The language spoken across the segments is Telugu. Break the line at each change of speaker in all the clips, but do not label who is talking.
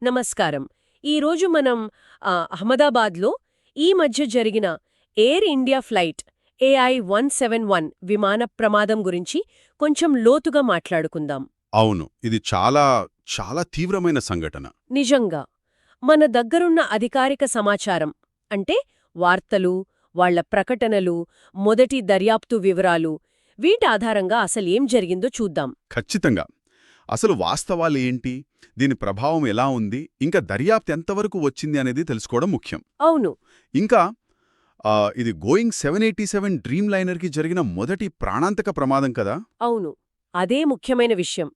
నమస్కారం. ఈరోజు మనం అహ్మదాబాద్లో ఈ మధ్య జరిగిన ఎయిర్ ఇండియా ఫ్లైట్ AI-171 విమాన ప్రమాదం గురించి కొంచెం లోతుగా మాట్లాడుకుందాం.
అవును, ఇది చాలా చాలా తీవ్రమైన సంఘటన.
నిజంగా మన దగ్గరున్న అధికారిక సమాచారం అంటే వార్తలు, వాళ్ల ప్రకటనలు, మొదటి దర్యాప్తు వివరాలు వీటి ఆధారంగా అసలేం జరిగిందో చూద్దాం.
ఖచ్చితంగా. అసలు వాస్తవాలు ఏంటి, దీని ప్రభావం ఎలా ఉంది, ఇంకా దర్యాప్తు ఎంతవరకు వచ్చింది అనేది తెలుసుకోవడం ముఖ్యం.
అవును.
ఇంకా ఇది గోయింగ్ 787 డ్రీమ్ లైనర్కి జరిగిన మొదటి ప్రాణాంతక ప్రమాదం కదా.
అవును, అదే ముఖ్యమైన విషయం.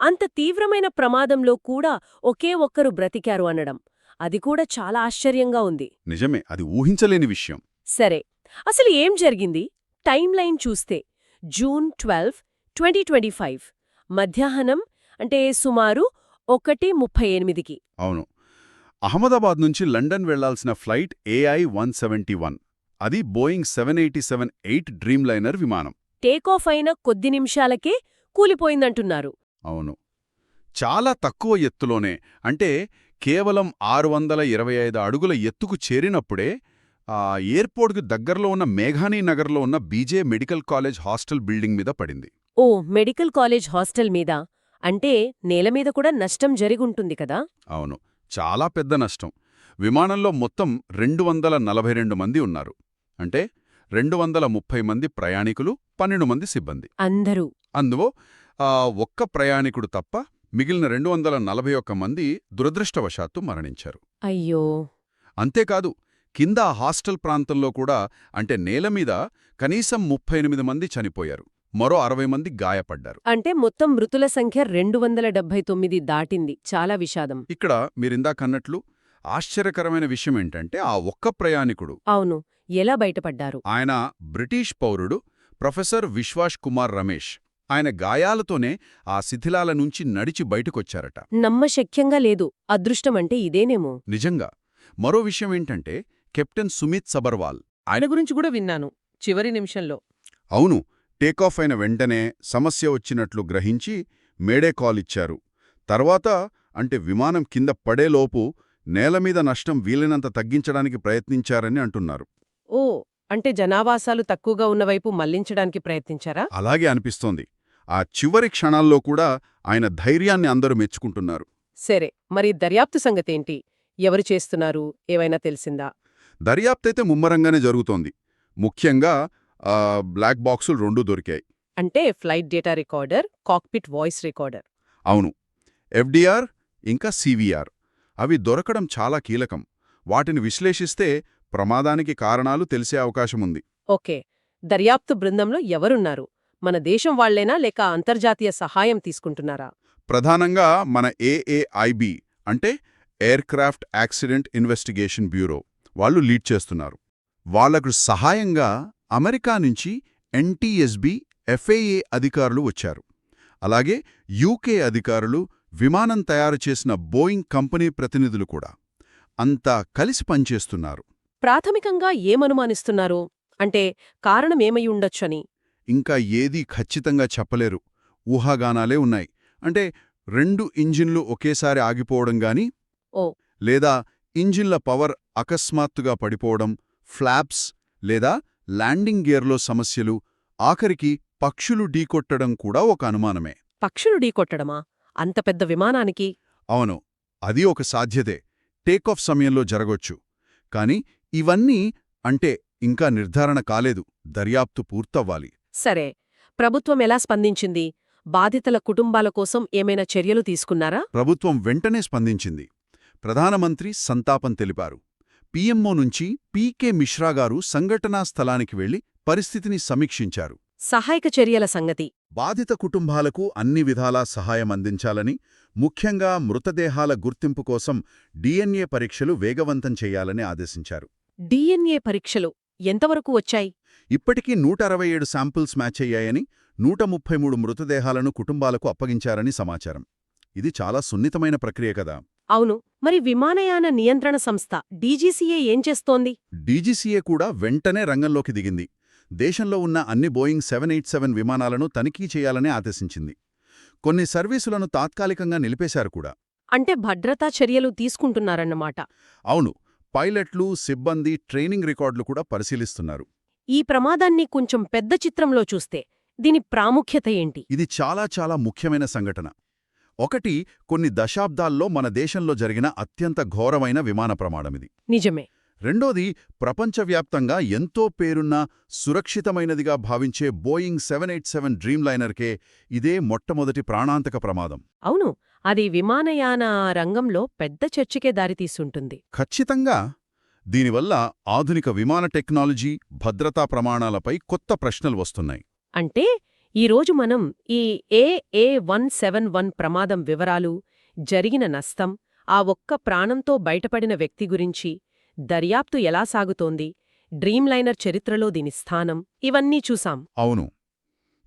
అంత తీవ్రమైన ప్రమాదంలో కూడా ఒకే ఒక్కరు బ్రతికారు అనడం, అది కూడా చాలా ఆశ్చర్యంగా ఉంది.
నిజమే, అది ఊహించలేని విషయం.
సరే, అసలు ఏం జరిగింది? టైం లైన్ చూస్తే జూన్ 12, 2025 మధ్యాహ్నం అంటే సుమారు 1:38కి.
అవును, అహ్మదాబాద్ నుంచి లండన్ వెళ్లాల్సిన ఫ్లైట్ AI-171, అది బోయింగ్ 787-8 డ్రీమ్ లైనర్ విమానం.
టేకాఫ్ అయిన కొద్ది నిమిషాలకే కూలిపోయిందంటున్నారు.
అవును, చాలా తక్కువ ఎత్తులోనే, అంటే కేవలం 625 అడుగుల ఎత్తుకు చేరినప్పుడే ఎయిర్పోర్ట్కు దగ్గరలో ఉన్న మేఘానీ నగర్లో ఉన్న బీజే మెడికల్ కాలేజ్ హాస్టల్ బిల్డింగ్ మీద పడింది.
ఓ, మెడికల్ కాలేజ్ హాస్టల్ మీద అంటే నేలమీద కూడా నష్టం జరిగుంటుంది కదా.
అవును, చాలా పెద్ద నష్టం. విమానంలో మొత్తం 242 మంది ఉన్నారు. అంటే 230 మంది ప్రయాణికులు, 12 మంది సిబ్బంది. అందులో ఒక్క ప్రయాణికుడు తప్ప మిగిలిన 241 మంది దురదృష్టవశాత్తు మరణించారు.
అయ్యో.
అంతేకాదు, కింద హాస్టల్ ప్రాంతంలో కూడా, అంటే నేలమీద కనీసం 38 మంది చనిపోయారు, మరో 60 మంది గాయపడ్డారు.
అంటే మొత్తం మృతుల సంఖ్య 279 దాటింది. చాలా విషాదం.
ఇక్కడ మీరిందాకన్నట్లు ఆశ్చర్యకరమైన విషయమేంటంటే ఆ ఒక్క ప్రయాణికుడు.
అవును, ఎలా బయటపడ్డారు?
ఆయన బ్రిటిష్ పౌరుడు ప్రొఫెసర్ విశ్వాస్ కుమార్ రమేష్. ఆయన గాయాలతోనే ఆ శిథిలాల నుంచి నడిచి బయటకొచ్చారట.
నమ్మశక్యంగా లేదు. అదృష్టమంటే ఇదేనేమో.
నిజంగా. మరో విషయమేంటంటే కెప్టెన్ సుమిత్ సబర్వాల్.
ఆయన గురించి కూడా విన్నాను, చివరి నిమిషంలో.
అవును, టేకాఫ్ అయిన వెంటనే సమస్య వచ్చినట్లు గ్రహించి మేడే కాల్ ఇచ్చారు. తర్వాత అంటే విమానం కింద పడేలోపు నేలమీద నష్టం వీలైనంత తగ్గించడానికి ప్రయత్నించారని అంటున్నారు.
ఓ, అంటే జనావాసాలు తక్కువగా ఉన్నవైపు మళ్లించడానికి ప్రయత్నించారా?
అలాగే అనిపిస్తోంది. ఆ చివరి క్షణాల్లో కూడా ఆయన ధైర్యాన్ని అందరూ మెచ్చుకుంటున్నారు.
సరే, మరి దర్యాప్తు సంగతేంటి? ఎవరు చేస్తున్నారు, ఏవైనా తెలిసిందా?
దర్యాప్తైతే ముమ్మరంగానే జరుగుతోంది. ముఖ్యంగా బ్లాక్ బాక్సులు 2 దొరికాయి.
అంటే flight data recorder, cockpit voice recorder.
అవును, FDR ఇంకా CVR. అవి దొరకడం చాలా కీలకం. వాటిని విశ్లేషిస్తే ప్రమాదానికి కారణాలు తెలిసే అవకాశముంది.
ఓకే, దర్యాప్తు బృందంలో ఎవరున్నారు? మన దేశం వాళ్లేనా లేక అంతర్జాతీయ సహాయం తీసుకుంటున్నారా?
ప్రధానంగా మన AAIB అంటే ఎయిర్క్రాఫ్ట్ యాక్సిడెంట్ ఇన్వెస్టిగేషన్ బ్యూరో వాళ్ళు లీడ్ చేస్తున్నారు. వాళ్లకు సహాయంగా అమెరికా నుంచి NTSB, FAA అధికారులు వచ్చారు. అలాగే UK అధికారులు, విమానం తయారు చేసిన బోయింగ్ కంపెనీ ప్రతినిధులు కూడా. అంతా కలిసి పనిచేస్తున్నారు.
ప్రాథమికంగా ఏమనుమానిస్తున్నారు? అంటే కారణమేమై ఉండొచ్చని?
ఇంకా ఏదీ ఖచ్చితంగా చెప్పలేరు. ఊహాగానాలే ఉన్నాయి. అంటే 2 ఇంజిన్లు ఒకేసారి ఆగిపోవడం గాని, లేదా ఇంజిన్ల పవర్ అకస్మాత్తుగా పడిపోవడం, ఫ్లాప్స్ లేదా ల్యాండింగ్ గేర్లో సమస్యలు, ఆఖరికి పక్షులు ఢీకొట్టడం కూడా ఒక అనుమానమే.
పక్షులు ఢీకొట్టడమా? అంత పెద్ద విమానానికి?
అవును, అది ఒక సాధ్యతే. టేకాఫ్ సమయంలో జరగొచ్చు. కాని ఇవన్నీ అంటే ఇంకా నిర్ధారణ కాలేదు. దర్యాప్తు పూర్తవ్వాలి.
సరే, ప్రభుత్వం ఎలా స్పందించింది? బాధితుల కుటుంబాల కోసం ఏమైనా చర్యలు తీసుకున్నారా?
ప్రభుత్వం వెంటనే స్పందించింది. ప్రధానమంత్రి సంతాపం తెలిపారు. PMO నుంచి PK మిశ్రా గారు సంఘటనా స్థలానికి వెళ్లి పరిస్థితిని సమీక్షించారు.
సహాయక చర్యల సంగతి?
బాధిత కుటుంబాలకు అన్ని విధాలా సహాయం అందించాలని, ముఖ్యంగా మృతదేహాల గుర్తింపు కోసం DNA పరీక్షలు వేగవంతం చేయాలని ఆదేశించారు.
DNA పరీక్షలు ఎంతవరకు వచ్చాయి?
ఇప్పటికీ 167 శాంపిల్స్ మ్యాచ్ అయ్యాయని, 133 మృతదేహాలను కుటుంబాలకు అప్పగించారని సమాచారం. ఇది చాలా సున్నితమైన ప్రక్రియ కదా.
అవును, మరి విమానయాన నియంత్రణ సంస్థ DGCA ఏం చేస్తోంది?
DGCA కూడా వెంటనే రంగంలోకి దిగింది. దేశంలో ఉన్న అన్ని బోయింగ్ 787 విమానాలను తనిఖీ చేయాలని ఆదేశించింది. కొన్ని సర్వీసులను తాత్కాలికంగా నిలిపేశారు కూడా.
అంటే భద్రతా చర్యలు తీసుకుంటున్నారన్నమాట.
అవును, పైలట్లు, సిబ్బంది ట్రైనింగ్ రికార్డులు కూడా పరిశీలిస్తున్నారు.
ఈ ప్రమాదాన్ని కొంచెం పెద్ద చిత్రంలో చూస్తే దీని ప్రాముఖ్యత ఏంటి?
ఇది చాలా చాలా ముఖ్యమైన సంఘటన. ఒకటి, కొన్ని దశాబ్దాల్లో మన దేశంలో జరిగిన అత్యంత ఘోరమైన విమాన ప్రమాదమిది.
నిజమే.
రెండోది, ప్రపంచవ్యాప్తంగా ఎంతో పేరున్న సురక్షితమైనదిగా భావించే బోయింగ్ 787 డ్రీమ్లైనర్కే ఇదే మొట్టమొదటి ప్రాణాంతక ప్రమాదం.
అవును, అది విమానయాన రంగంలో పెద్ద చర్చకే దారితీస్తుంటుంది.
ఖచ్చితంగా. దీనివల్ల ఆధునిక విమాన టెక్నాలజీ, భద్రతా ప్రమాణాలపై కొత్త ప్రశ్నలు వస్తున్నాయి.
అంటే ఈరోజు మనం ఈ AA171 ప్రమాదం వివరాలు, జరిగిన నష్టం, ఆ ఒక్క ప్రాణంతో బయటపడిన వ్యక్తి గురించి, దర్యాప్తు ఎలా సాగుతోంది, డ్రీమ్లైనర్ చరిత్రలో దీని స్థానం, ఇవన్నీ చూసాం.
అవును,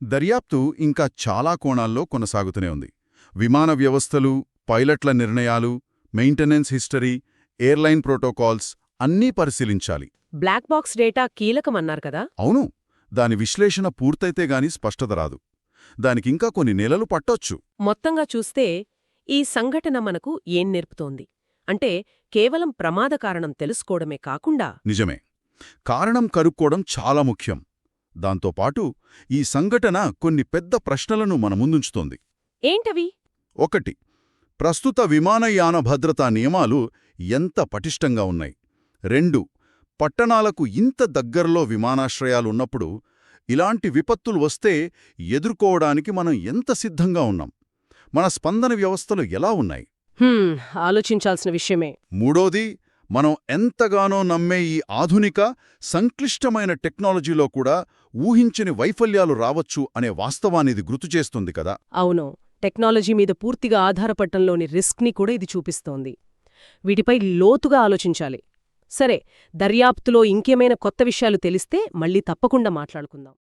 దర్యాప్తు ఇంకా చాలా కోణాల్లో కొనసాగుతూనే ఉంది. విమాన వ్యవస్థలు, పైలట్ల నిర్ణయాలు, మెయింటెనెన్స్ హిస్టరీ, ఎయిర్లైన్ ప్రోటోకాల్స్ అన్నీ పరిశీలించాలి.
బ్లాక్ బాక్స్ డేటా కీలకమన్నారు కదా.
అవును, దాని విశ్లేషణ పూర్తయితే గాని స్పష్టత రాదు. దానికింకా కొన్ని నెలలు పట్టొచ్చు.
మొత్తంగా చూస్తే ఈ సంఘటన మనకు ఏం నేర్పుతోంది అంటే కేవలం ప్రమాద కారణం తెలుసుకోవడమే కాకుండా
నిజమే, కారణం కనుక్కోవడం చాలా ముఖ్యం. దాంతోపాటు ఈ సంఘటన కొన్ని పెద్ద ప్రశ్నలను మన ముందుంచుతోంది.
ఏంటవి?
ఒకటి, ప్రస్తుత విమానయాన భద్రతా నియమాలు ఎంత పటిష్టంగా ఉన్నాయి. 2, పట్టణాలకు ఇంత దగ్గరలో విమానాశ్రయాలున్నప్పుడు ఇలాంటి విపత్తులు వస్తే ఎదుర్కోవడానికి మనం ఎంత సిద్ధంగా ఉన్నాం? మన స్పందన వ్యవస్థలు ఎలా ఉన్నాయి?
ఆలోచించాల్సిన విషయమే.
3, మనం ఎంతగానో నమ్మే ఈ ఆధునిక, సంక్లిష్టమైన టెక్నాలజీలో కూడా ఊహించని వైఫల్యాలు రావచ్చు అనే వాస్తవాన్నిది గుర్తుచేస్తుంది కదా.
అవును, టెక్నాలజీ మీద పూర్తిగా ఆధారపడటంలోని రిస్క్ని కూడా ఇది చూపిస్తోంది. వీటిపై లోతుగా ఆలోచించాలి. సరే, దర్యాప్తులో ఇంకేమైనా కొత్త విషయాలు తెలిస్తే మళ్ళీ తప్పకుండా మాట్లాడుకుందాం.